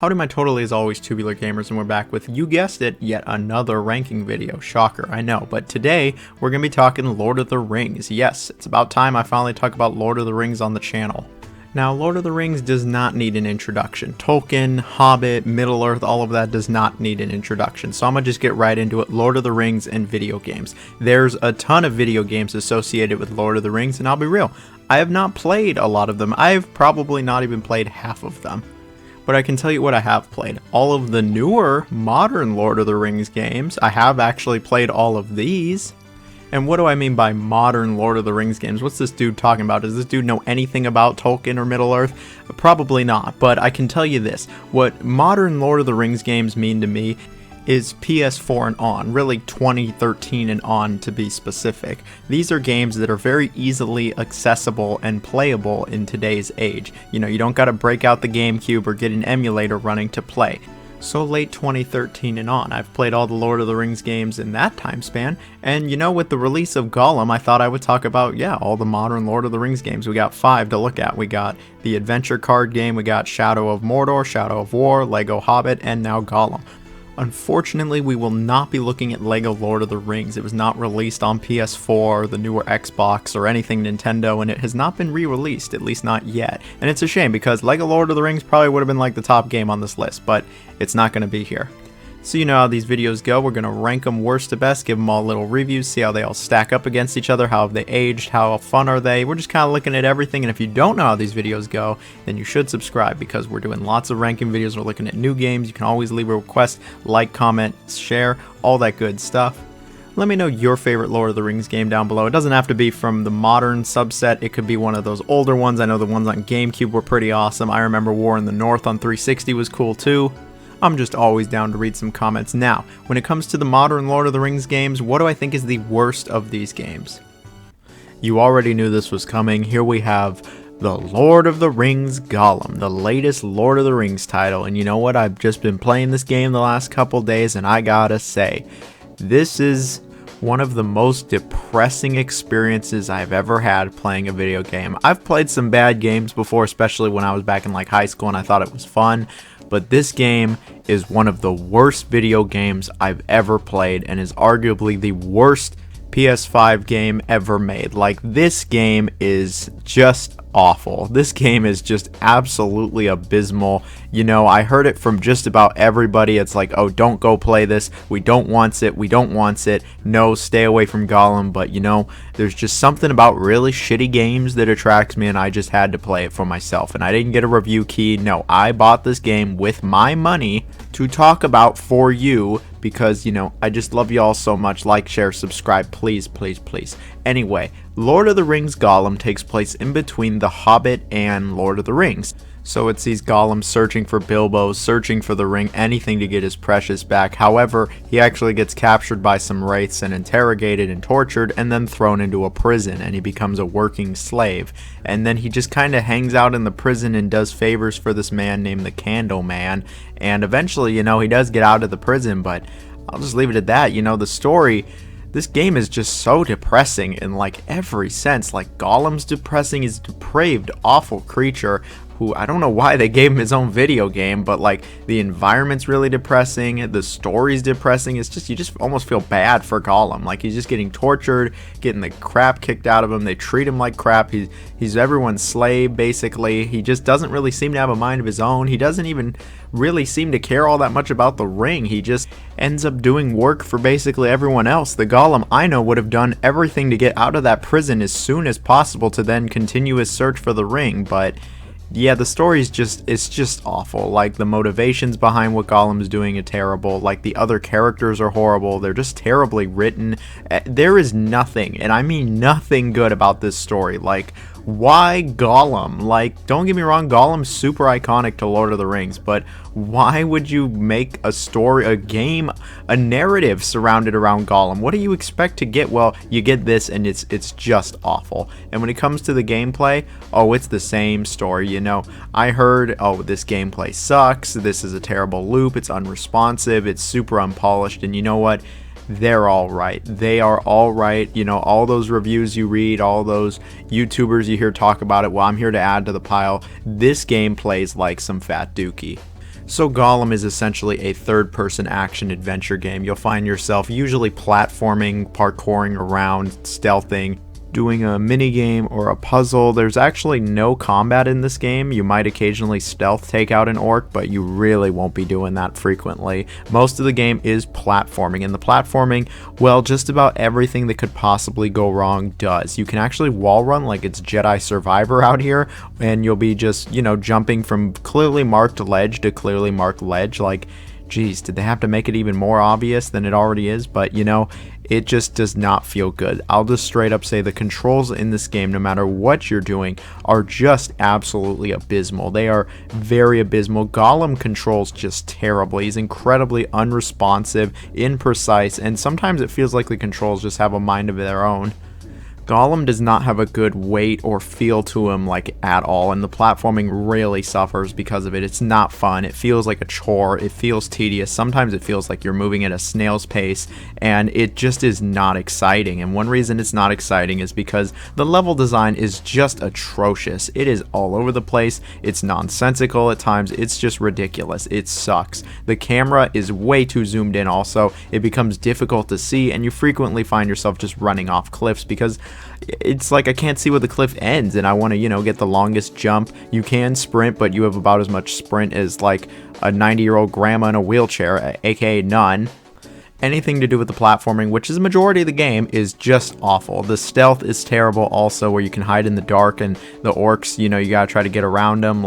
Howdy my totally as always tubular gamers, and we're back with, you guessed it, yet another ranking video. Shocker, I know, but today we're going to be talking Lord of the Rings. Yes, it's about time I finally talk about Lord of the Rings on the channel. Now, Lord of the Rings does not need an introduction. Tolkien, Hobbit, Middle-earth, all of that does not need an introduction. So I'm going to just get right into it. Lord of the Rings and video games. There's a ton of video games associated with Lord of the Rings, and I'll be real, I have not played a lot of them. I've probably not even played half of them. But I can tell you what I have played. All of the newer, modern Lord of the Rings games. I have actually played all of these. And what do I mean by modern Lord of the Rings games? What's this dude talking about? Does this dude know anything about Tolkien or Middle-earth? Probably not, but I can tell you this. What modern Lord of the Rings games mean to me is PS4 and on, really 2013 and on to be specific. These are games that are very easily accessible and playable in today's age. You know, you don't gotta break out the GameCube or get an emulator running to play. So late 2013 and on, I've played all the Lord of the Rings games in that time span, and you know, with the release of Gollum, I thought I would talk about, yeah, all the modern Lord of the Rings games. We got 5 to look at. We got the adventure card game, we got Shadow of Mordor, Shadow of War, Lego Hobbit, and now Gollum. Unfortunately, we will not be looking at LEGO Lord of the Rings. It was not released on PS4, the newer Xbox, or anything Nintendo, and it has not been re-released, at least not yet. And it's a shame, because LEGO Lord of the Rings probably would have been like the top game on this list, but it's not going to be here. So you know how these videos go. We're going to rank them worst to best, give them all little reviews, see how they all stack up against each other, how have they aged, how fun are they. We're just kind of looking at everything, and if you don't know how these videos go, then you should subscribe, because we're doing lots of ranking videos. We're looking at new games. You can always leave a request, like, comment, share, all that good stuff. Let me know your favorite Lord of the Rings game down below. It doesn't have to be from the modern subset. It could be one of those older ones. I know the ones on GameCube were pretty awesome. I remember War in the North on 360 was cool too. I'm just always down to read some comments. Now, when it comes to the modern Lord of the Rings games, what do I think is the worst of these games? You already knew this was coming. Here we have the Lord of the Rings Gollum, the latest Lord of the Rings title. And you know what? I've just been playing this game the last couple days, and I gotta say, this is one of the most depressing experiences I've ever had playing a video game. I've played some bad games before, especially when I was back in like high school and I thought it was fun. But this game is one of the worst video games I've ever played, and is arguably the worst PS5 game ever made. Like, this game is just awful. This game is just absolutely abysmal. You know, I heard it from just about everybody. It's like, oh, don't go play this. We don't want it. We don't want it. No, stay away from Gollum. But, you know, there's just something about really shitty games that attracts me, and I just had to play it for myself. And I didn't get a review key. No, I bought this game with my money to talk about for you, because, you know, I just love you all so much. Like, share, subscribe, please, please, please. Anyway, Lord of the Rings Gollum takes place in between The Hobbit and Lord of the Rings. So it sees Gollum searching for Bilbo, searching for the ring, anything to get his precious back. However, he actually gets captured by some wraiths and interrogated and tortured, and then thrown into a prison, and he becomes a working slave. And then he just kind of hangs out in the prison and does favors for this man named the Candle Man. And eventually, you know, he does get out of the prison, but I'll just leave it at that. You know, the story, this game is just so depressing in like every sense. Like, Gollum's depressing. He's a depraved, awful creature who, I don't know why they gave him his own video game, but like, the environment's really depressing, the story's depressing. It's just, you just almost feel bad for Gollum. Like, he's just getting tortured, getting the crap kicked out of him. They treat him like crap. He's everyone's slave, basically. He just doesn't really seem to have a mind of his own. He doesn't even really seem to care all that much about the ring. He just ends up doing work for basically everyone else. The Gollum I know would have done everything to get out of that prison as soon as possible to then continue his search for the ring, but yeah, the story's just, it's just awful. Like, the motivations behind what Gollum's doing are terrible. Like, the other characters are horrible. They're just terribly written. There is nothing, and I mean nothing good about this story. Like, why Gollum? Like, don't get me wrong, Gollum's super iconic to Lord of the Rings, but why would you make a story, a game, a narrative surrounded around Gollum? What do you expect to get? Well, you get this, and it's just awful. And when it comes to the gameplay, oh, it's the same story. You know, I heard, oh, this gameplay sucks, this is a terrible loop, it's unresponsive, it's super unpolished, and you know what? They're all right. They are all right. You know, all those reviews you read, all those YouTubers you hear talk about it, well, I'm here to add to the pile. This game plays like some fat dookie. So Gollum is essentially a third-person action adventure game. You'll find yourself usually platforming, parkouring around, stealthing, doing a mini game or a puzzle. There's actually no combat in this game. You might occasionally stealth take out an orc, but you really won't be doing that frequently. Most of the game is platforming, and the platforming, well, just about everything that could possibly go wrong does. You can actually wall run like it's Jedi Survivor out here, and you'll be just, jumping from clearly marked ledge to clearly marked ledge. Like, geez, did they have to make it even more obvious than it already is? But it just does not feel good. I'll just straight up say the controls in this game, no matter what you're doing, are just absolutely abysmal. They are very abysmal. Gollum controls just terrible. He's incredibly unresponsive, imprecise, and sometimes it feels like the controls just have a mind of their own. Gollum does not have a good weight or feel to him at all, and the platforming really suffers because of it. It's not fun. It feels like a chore. It feels tedious. Sometimes it feels like you're moving at a snail's pace, and it just is not exciting. And one reason it's not exciting is because the level design is just atrocious. It is all over the place. It's nonsensical at times. It's just ridiculous. It sucks. The camera is way too zoomed in also. It becomes difficult to see, and you frequently find yourself just running off cliffs because it's like I can't see where the cliff ends, and I want to, get the longest jump. You can sprint, but you have about as much sprint as like a 90-year-old grandma in a wheelchair, aka none. Anything to do with the platforming, which is the majority of the game, is just awful. The stealth is terrible also, where you can hide in the dark and the orcs, you gotta try to get around them.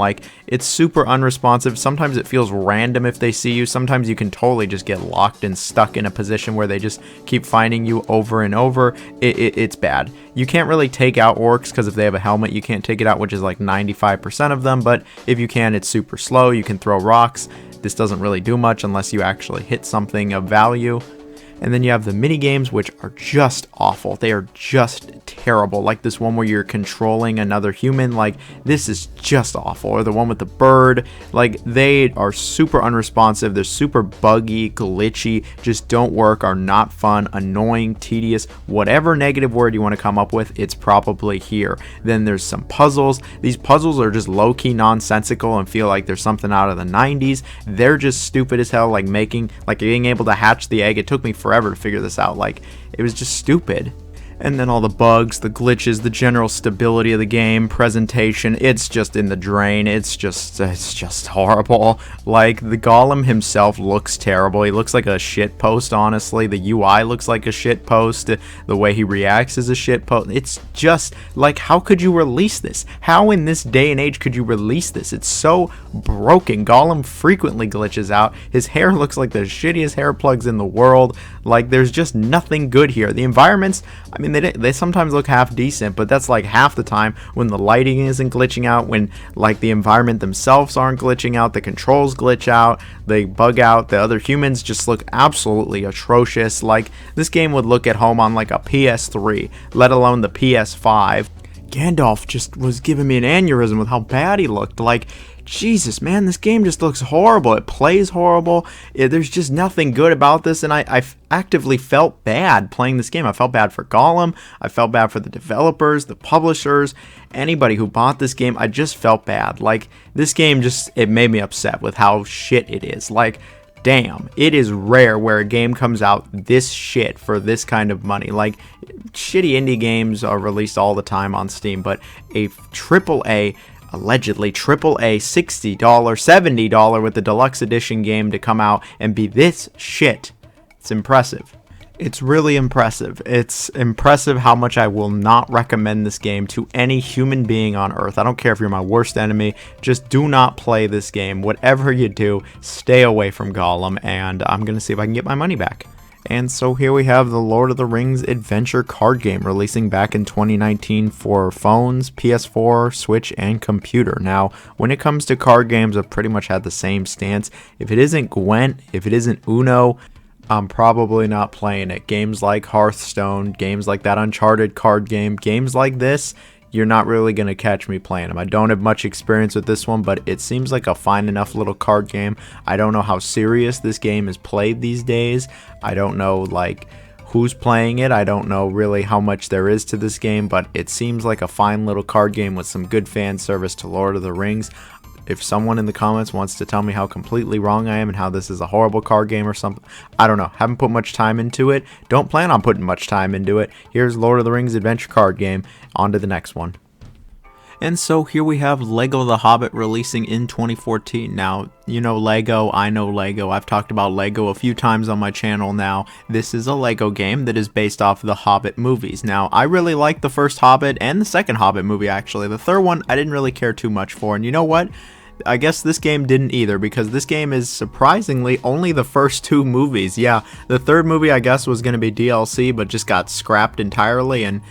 It's super unresponsive. Sometimes it feels random if they see you. Sometimes you can totally just get locked and stuck in a position where they just keep finding you over and over. It's bad. You can't really take out orcs because if they have a helmet, you can't take it out, which is like 95% of them, but if you can, it's super slow. You can throw rocks. This doesn't really do much unless you actually hit something of value. And then you have the mini games, which are just awful. They are just terrible. Like this one where you're controlling another human. This is just awful. Or the one with the bird. They are super unresponsive. They're super buggy, glitchy, just don't work, are not fun, annoying, tedious. Whatever negative word you want to come up with, it's probably here. Then there's some puzzles. These puzzles are just low-key nonsensical and feel like there's something out of the 90s. They're just stupid as hell, being able to hatch the egg. It took me forever to figure this out. It was just stupid. And then all the bugs, the glitches, the general stability of the game, presentation, it's just in the drain. It's just horrible. The Gollum himself looks terrible. He looks like a shit post, honestly. The UI looks like a shit post. The way he reacts is a shit post. It's just how could you release this? How in this day and age could you release this? It's so broken. Gollum frequently glitches out. His hair looks like the shittiest hair plugs in the world. There's just nothing good here. The environments, they sometimes look half decent, but that's half the time when the lighting isn't glitching out, when the environment themselves aren't glitching out, the controls glitch out, they bug out, the other humans just look absolutely atrocious. This game would look at home on a PS3, let alone the PS5. Gandalf just was giving me an aneurysm with how bad he looked. Jesus, man, this game just looks horrible. It plays horrible. There's just nothing good about this, and I actively felt bad playing this game. I felt bad for Gollum. I felt bad for the developers, the publishers, anybody who bought this game. I just felt bad. This game it made me upset with how shit it is. Damn, it is rare where a game comes out this shit for this kind of money. Shitty indie games are released all the time on Steam, but a AAA, allegedly AAA $60, $70 with the deluxe edition game to come out and be this shit. It's impressive. It's really impressive. It's impressive how much I will not recommend this game to any human being on earth. I don't care if you're my worst enemy. Just do not play this game. Whatever you do, stay away from Gollum, and I'm going to see if I can get my money back. And so here we have the Lord of the Rings adventure card game releasing back in 2019 for phones, PS4, Switch, and computer. Now, when it comes to card games, I've pretty much had the same stance. If it isn't Gwent, if it isn't Uno, I'm probably not playing it. Games like Hearthstone, games like that Uncharted card game, games like this, you're not really going to catch me playing them. I don't have much experience with this one, but it seems like a fine enough little card game. I don't know how serious this game is played these days. I don't know, who's playing it. I don't know really how much there is to this game, but it seems like a fine little card game with some good fan service to Lord of the Rings. if someone in the comments wants to tell me how completely wrong I am and how this is a horrible card game or something, I don't know. Haven't put much time into it. Don't plan on putting much time into it. Here's Lord of the Rings adventure card game. On to the next one. And so here we have Lego The Hobbit releasing in 2014. Now, you know Lego, I know Lego. I've talked about Lego a few times on my channel now. This is a Lego game that is based off the Hobbit movies. Now, I really like the first Hobbit and the second Hobbit movie, actually. The third one, I didn't really care too much for. And you know what? I guess this game didn't either, because this game is surprisingly only the first two movies. Yeah, the third movie I guess was going to be DLC, but just got scrapped entirely, and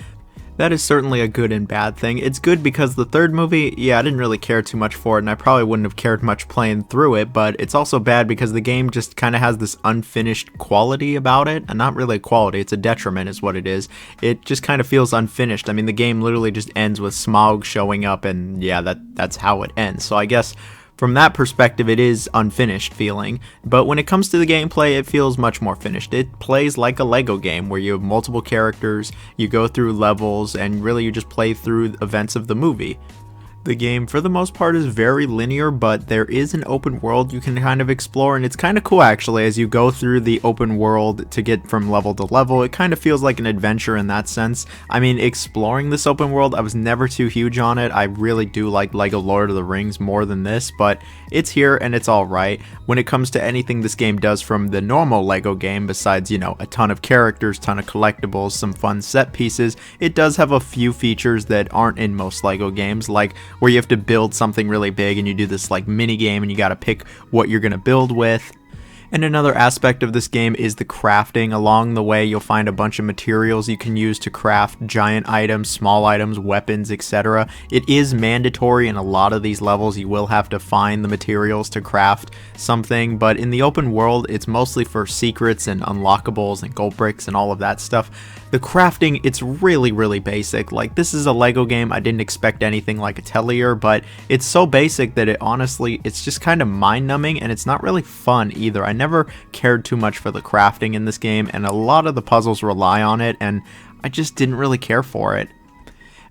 that is certainly a good and bad thing. It's good because the third movie, yeah, I didn't really care too much for it, and I probably wouldn't have cared much playing through it, but it's also bad because the game just kind of has this unfinished quality about it, and not really a quality, it's a detriment is what it is. It just kind of feels unfinished. I mean, the game literally just ends with Smaug showing up, and yeah, that's how it ends. So I guess from that perspective, it is unfinished feeling, but when it comes to the gameplay, it feels much more finished. It plays like a Lego game where you have multiple characters, you go through levels, and really you just play through events of the movie. The game, for the most part, is very linear, but there is an open world you can kind of explore, and it's kind of cool actually as you go through the open world to get from level to level. It kind of feels like an adventure in that sense. I mean, exploring this open world, I was never too huge on it. I really do like Lego Lord of the Rings more than this, but it's here and it's alright. When it comes to anything this game does from the normal Lego game, besides, you know, a ton of characters, ton of collectibles, some fun set pieces, it does have a few features that aren't in most Lego games, like where you have to build something really big and you do this like mini game and you gotta pick what you're gonna build with. And another aspect of this game is the crafting. Along the way, you'll find a bunch of materials you can use to craft giant items, small items, weapons, etc. It is mandatory in a lot of these levels. You will have to find the materials to craft something, but in the open world, it's mostly for secrets and unlockables and gold bricks and all of that stuff. The crafting, it's really basic. Like, this is a Lego game. I didn't expect anything like Atelier, but it's so basic that it honestly, it's just kind of mind-numbing, and it's not really fun either. I never cared too much for the crafting in this game, and a lot of the puzzles rely on it, and I just didn't really care for it.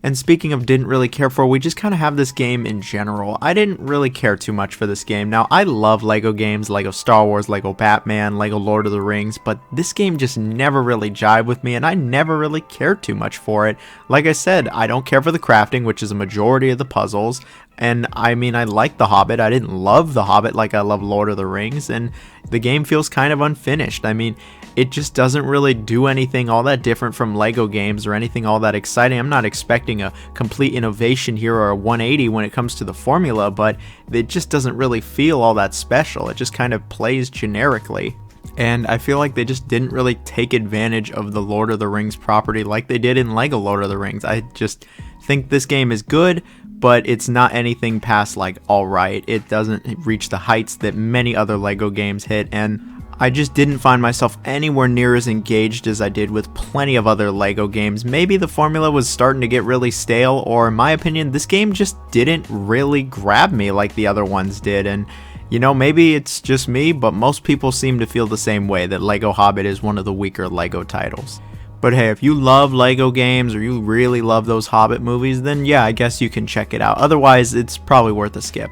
And speaking of didn't really care for, we just kind of have this game in general. I didn't really care too much for this game. Now, I love Lego games, Lego Star Wars, Lego Batman, Lego Lord of the Rings, but this game just never really jived with me, and I never really cared too much for it. Like I said, I don't care for the crafting, which is a majority of the puzzles, and I mean, I like The Hobbit. I didn't love The Hobbit like I love Lord of the Rings, and the game feels kind of unfinished. I mean, it just doesn't really do anything all that different from Lego games or anything all that exciting. I'm not expecting a complete innovation here or a 180 when it comes to the formula, but it just doesn't really feel all that special. It just kind of plays generically. And I feel like they just didn't really take advantage of the Lord of the Rings property like they did in Lego Lord of the Rings. I just think this game is good, but it's not anything past like alright. It doesn't reach the heights that many other Lego games hit, and I just didn't find myself anywhere near as engaged as I did with plenty of other Lego games. Maybe the formula was starting to get really stale, or in my opinion, this game just didn't really grab me like the other ones did. And you know, maybe it's just me, but most people seem to feel the same way, that Lego Hobbit is one of the weaker Lego titles. But hey, if you love Lego games or you really love those Hobbit movies, then yeah, I guess you can check it out. Otherwise, it's probably worth a skip.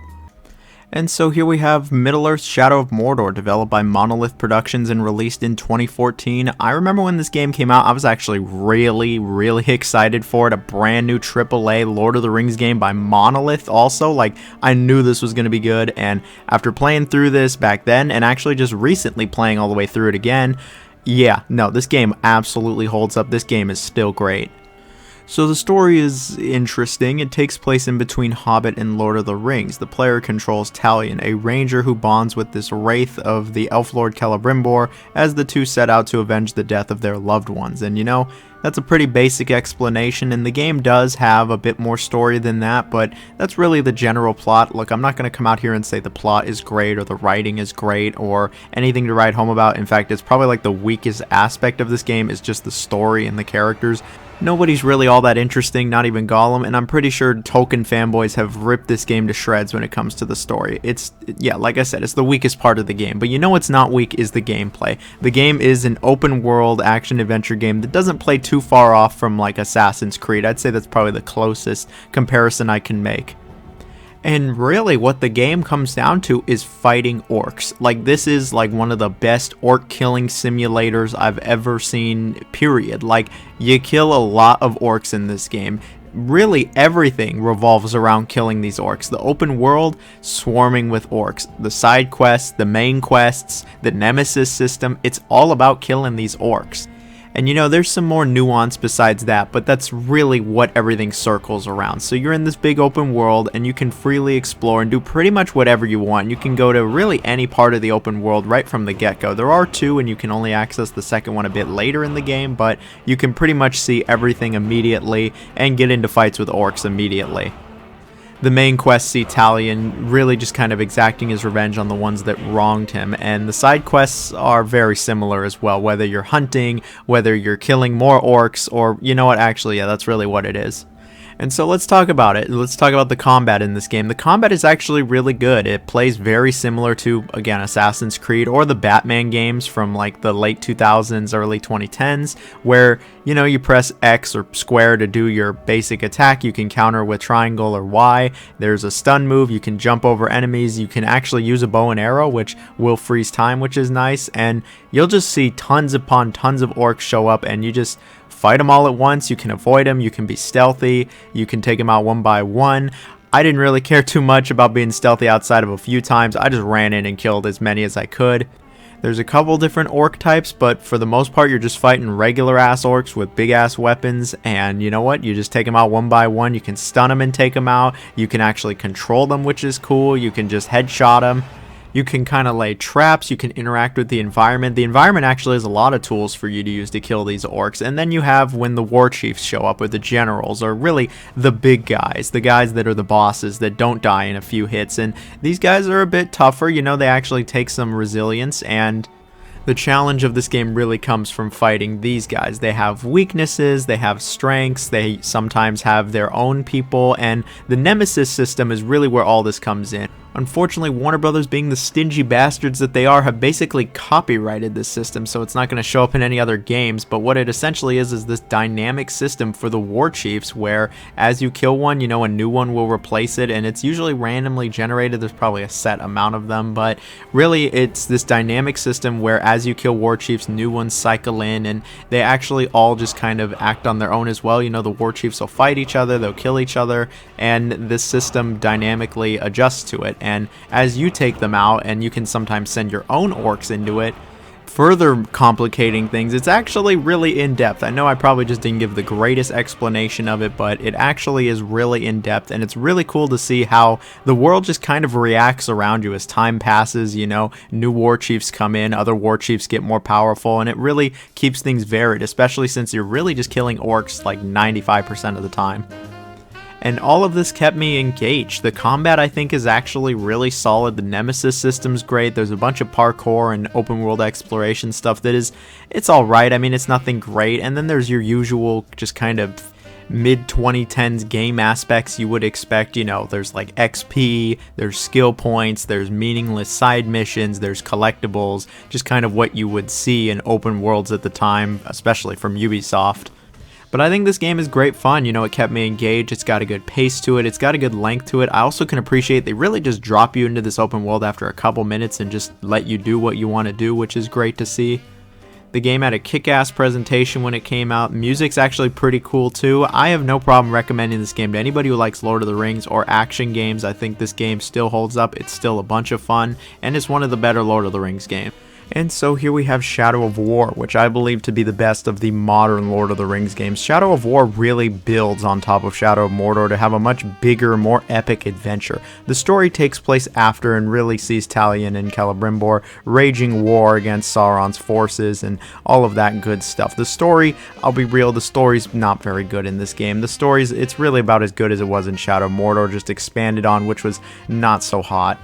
And so here we have Middle-earth: Shadow of Mordor, developed by Monolith Productions and released in 2014. I remember when this game came out, I was actually really excited for it. A brand new AAA Lord of the Rings game by Monolith also. Like, I knew this was going to be good, and after playing through this back then, and actually just recently playing all the way through it again, yeah, no, this game absolutely holds up. This game is still great. So the story is interesting. It takes place in between Hobbit and Lord of the Rings. The player controls Talion, a ranger who bonds with this wraith of the Elf Lord Celebrimbor as the two set out to avenge the death of their loved ones. And you know, that's a pretty basic explanation, and the game does have a bit more story than that, but that's really the general plot. Look, I'm not going to come out here and say the plot is great or the writing is great or anything to write home about. In fact, it's probably like the weakest aspect of this game is just the story and the characters. Nobody's really all that interesting, not even Gollum, and I'm pretty sure Tolkien fanboys have ripped this game to shreds when it comes to the story. Yeah, like I said, it's the weakest part of the game, but you know what's not weak is the gameplay. The game is an open world action-adventure game that doesn't play too far off from like Assassin's Creed. I'd say that's probably the closest comparison I can make. And really what the game comes down to is fighting orcs. Like, this is like one of the best orc killing simulators I've ever seen, period. Like, you kill a lot of orcs in this game. Really everything revolves around killing these orcs. The open world swarming with orcs. The side quests, the main quests, the nemesis system, it's all about killing these orcs. And you know, there's some more nuance besides that, but that's really what everything circles around. So you're in this big open world and you can freely explore and do pretty much whatever you want. You can go to really any part of the open world right from the get-go. There are two, and you can only access the second one a bit later in the game, but you can pretty much see everything immediately and get into fights with orcs immediately. The main quest see Talion really just kind of exacting his revenge on the ones that wronged him, and the side quests are very similar as well, whether you're hunting, whether you're killing more orcs, or you know what, actually, yeah, that's really what it is. And so let's talk about it. Let's talk about the combat in this game. The combat is actually really good. It plays very similar to, again, Assassin's Creed or the Batman games from like the late 2000s, early 2010s, where, you know, you press X or square to do your basic attack. You can counter with triangle or Y. There's a stun move. You can jump over enemies. You can actually use a bow and arrow, which will freeze time, which is nice. And you'll just see tons upon tons of orcs show up, and you just fight them all at once. You can avoid them, you can be stealthy, you can take them out one by one. I didn't really care too much about being stealthy outside of a few times. I just ran in and killed as many as I could. There's a couple different orc types, but for the most part you're just fighting regular ass orcs with big ass weapons, and you know what, you just take them out one by one. You can stun them and take them out. You can actually control them, which is cool. You can just headshot them. You can kind of lay traps, you can interact with the environment. The environment actually has a lot of tools for you to use to kill these orcs. And then you have when the war chiefs show up, or the generals, or really the big guys, the guys that are the bosses that don't die in a few hits. And these guys are a bit tougher, you know, they actually take some resilience, and the challenge of this game really comes from fighting these guys. They have weaknesses, they have strengths, they sometimes have their own people, and the nemesis system is really where all this comes in. Unfortunately, Warner Brothers, being the stingy bastards that they are, have basically copyrighted this system, so it's not going to show up in any other games. But what it essentially is this dynamic system for the war chiefs, where as you kill one, you know, a new one will replace it, and it's usually randomly generated. There's probably a set amount of them, but really it's this dynamic system where as you kill war chiefs, new ones cycle in, and they actually all just kind of act on their own as well. You know, the war chiefs will fight each other, they'll kill each other, and this system dynamically adjusts to it. And as you take them out, and you can sometimes send your own orcs into it, further complicating things. It's actually really in-depth. I know I probably just didn't give the greatest explanation of it, but it actually is really in-depth, and it's really cool to see how the world just kind of reacts around you as time passes. You know, new war chiefs come in, other war chiefs get more powerful, and it really keeps things varied, especially since you're really just killing orcs like 95% of the time. And all of this kept me engaged. The combat, I think, is actually really solid. The nemesis system's great. There's a bunch of parkour and open world exploration stuff that is, it's alright. I mean, it's nothing great. And then there's your usual just kind of mid-2010s game aspects you would expect. You know, there's like XP, there's skill points, there's meaningless side missions, there's collectibles, just kind of what you would see in open worlds at the time, especially from Ubisoft. But I think this game is great fun. You know, it kept me engaged. It's got a good pace to it. It's got a good length to it. I also can appreciate they really just drop you into this open world after a couple minutes and just let you do what you want to do, which is great to see. The game had a kick-ass presentation when it came out. Music's actually pretty cool too. I have no problem recommending this game to anybody who likes Lord of the Rings or action games. I think this game still holds up. It's still a bunch of fun, and it's one of the better Lord of the Rings games. And so here we have Shadow of War, which I believe to be the best of the modern Lord of the Rings games. Shadow of War really builds on top of Shadow of Mordor to have a much bigger, more epic adventure. The story takes place after and really sees Talion and Celebrimbor raging war against Sauron's forces and all of that good stuff. The story, I'll be real, the story's not very good in this game. The story's, it's really about as good as it was in Shadow of Mordor, just expanded on, which was not so hot.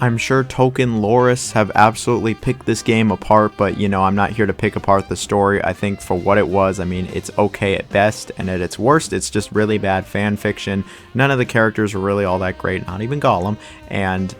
I'm sure Tolkien lorists have absolutely picked this game apart, but you know, I'm not here to pick apart the story. I think for what it was, I mean, it's okay at best, and at its worst, it's just really bad fan fiction. None of the characters are really all that great, not even Gollum, and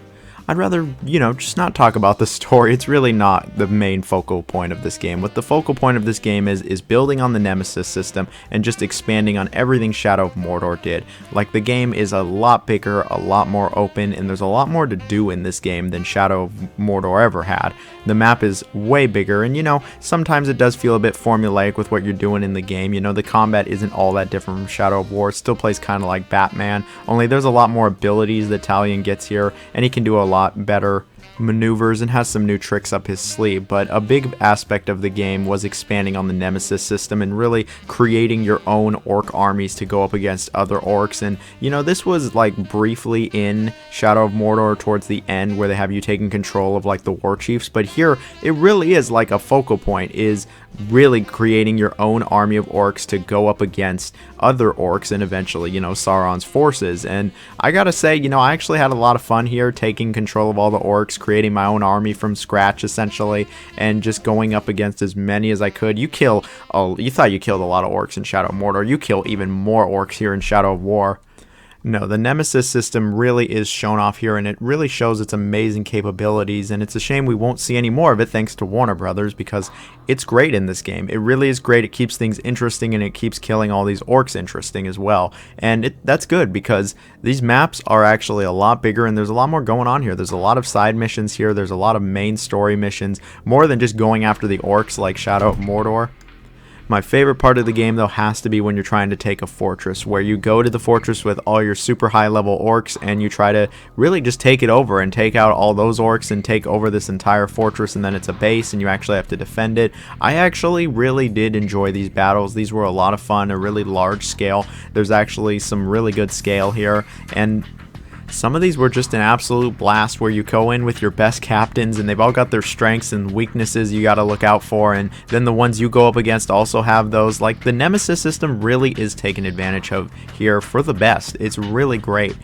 I'd rather, just not talk about the story. It's really not the main focal point of this game. What the focal point of this game is building on the Nemesis system and just expanding on everything Shadow of Mordor did. Like, the game is a lot bigger, a lot more open, and there's a lot more to do in this game than Shadow of Mordor ever had. The map is way bigger, and sometimes it does feel a bit formulaic with what you're doing in the game. The combat isn't all that different from Shadow of War. It still plays kind of like Batman, only there's a lot more abilities that Talion gets here, and he can do a lot better maneuvers and has some new tricks up his sleeve. But a big aspect of the game was expanding on the Nemesis system and really creating your own orc armies to go up against other orcs. And this was like briefly in Shadow of Mordor towards the end, where they have you taking control of like the war chiefs, but here it really is like a focal point, is really creating your own army of orcs to go up against other orcs and eventually Sauron's forces. And I gotta say, I actually had a lot of fun here taking control of all the orcs, creating my own army from scratch essentially, and just going up against as many as I could. You thought you killed a lot of orcs in Shadow of Mordor. You kill even more orcs here in Shadow of War. No, the Nemesis system really is shown off here, and it really shows its amazing capabilities, and it's a shame we won't see any more of it thanks to Warner Brothers, because it's great in this game. It really is great. It keeps things interesting, and it keeps killing all these orcs interesting as well. And that's good, because these maps are actually a lot bigger, and there's a lot more going on here. There's a lot of side missions here. There's a lot of main story missions, more than just going after the orcs like Shadow of Mordor. My favorite part of the game, though, has to be when you're trying to take a fortress, where you go to the fortress with all your super high level orcs and you try to really just take it over and take out all those orcs and take over this entire fortress, and then it's a base and you actually have to defend it. I actually really did enjoy these battles. These were a lot of fun, a really large scale. There's actually some really good scale here, and some of these were just an absolute blast, where you go in with your best captains and they've all got their strengths and weaknesses you got to look out for, and then the ones you go up against also have those. Like, the Nemesis system really is taken advantage of here for the best. It's really great.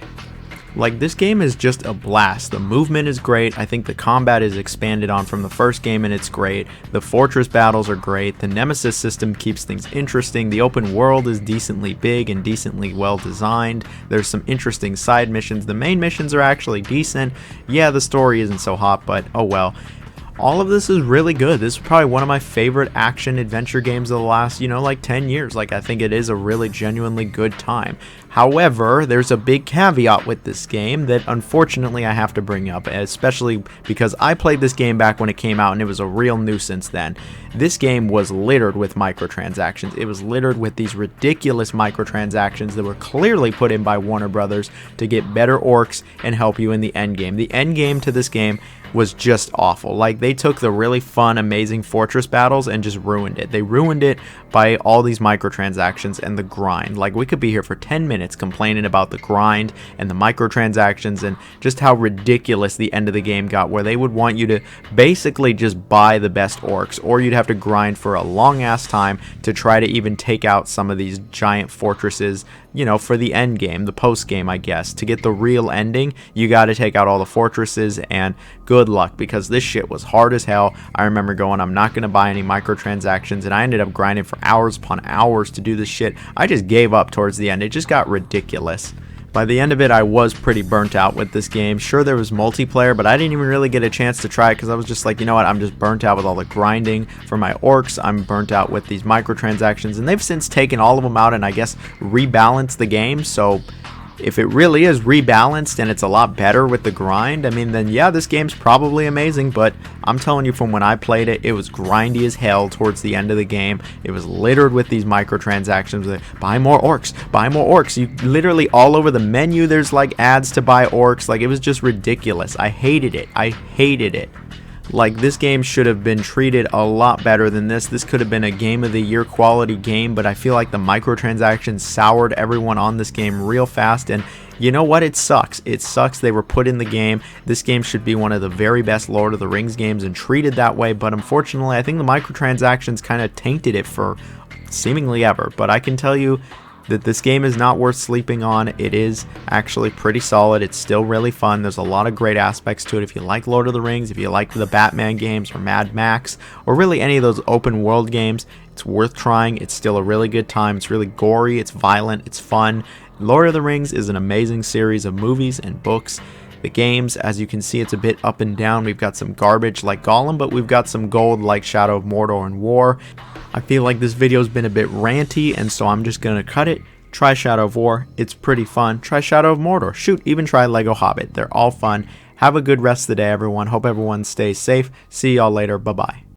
Like, this game is just a blast. The movement is great. I think the combat is expanded on from the first game, and it's great. The fortress battles are great. The Nemesis system keeps things interesting. The open world is decently big and decently well designed. There's some interesting side missions. The main missions are actually decent. Yeah, the story isn't so hot, but oh well. All of this is really good. This is probably one of my favorite action adventure games of the last, like 10 years. Like, I think it is a really genuinely good time. However, there's a big caveat with this game that unfortunately I have to bring up, especially because I played this game back when it came out and it was a real nuisance then. This game was littered with microtransactions. It was littered with these ridiculous microtransactions that were clearly put in by Warner Brothers to get better orcs and help you in the end game. The end game to this game was just awful. Like, they took the really fun, amazing fortress battles and just ruined it. They ruined it by all these microtransactions and the grind. Like, we could be here for 10 minutes complaining about the grind and the microtransactions and just how ridiculous the end of the game got, where they would want you to basically just buy the best orcs, or you'd have to grind for a long ass time to try to even take out some of these giant fortresses, for the end game, the post game, I guess. To get the real ending, you got to take out all the fortresses, and good luck, because this shit was hard as hell. I remember going, I'm not going to buy any microtransactions, and I ended up grinding for hours upon hours to do this shit. I just gave up towards the end. It just got ridiculous. By the end of it, I was pretty burnt out with this game. Sure, there was multiplayer, but I didn't even really get a chance to try it because I was just like, you know what, I'm just burnt out with all the grinding for my orcs. I'm burnt out with these microtransactions, and they've since taken all of them out and I guess rebalanced the game. So if it really is rebalanced and it's a lot better with the grind, I mean, then yeah, this game's probably amazing, but I'm telling you, from when I played it, it was grindy as hell towards the end of the game. It was littered with these microtransactions, like, buy more orcs, buy more orcs. You literally, all over the menu, there's like ads to buy orcs. Like, it was just ridiculous. I hated it. I hated it. Like, this game should have been treated a lot better than this. This could have been a game of the year quality game, but I feel like the microtransactions soured everyone on this game real fast, and you know what? It sucks. It sucks they were put in the game. This game should be one of the very best Lord of the Rings games and treated that way, but unfortunately, I think the microtransactions kind of tainted it for seemingly ever. But I can tell you that this game is not worth sleeping on. It is actually pretty solid. It's still really fun. There's a lot of great aspects to it. If you like Lord of the Rings, if you like the Batman games or Mad Max, or really any of those open world games, it's worth trying. It's still a really good time. It's really gory, it's violent, it's fun. Lord of the Rings is an amazing series of movies and books. The games, as you can see, it's a bit up and down. We've got some garbage like Gollum, but we've got some gold like Shadow of Mordor and War. I feel like this video's been a bit ranty, and so I'm just gonna cut it. Try Shadow of War, it's pretty fun. Try Shadow of Mordor, shoot, even try Lego Hobbit. They're all fun. Have a good rest of the day, everyone. Hope everyone stays safe. See y'all later. Bye-bye.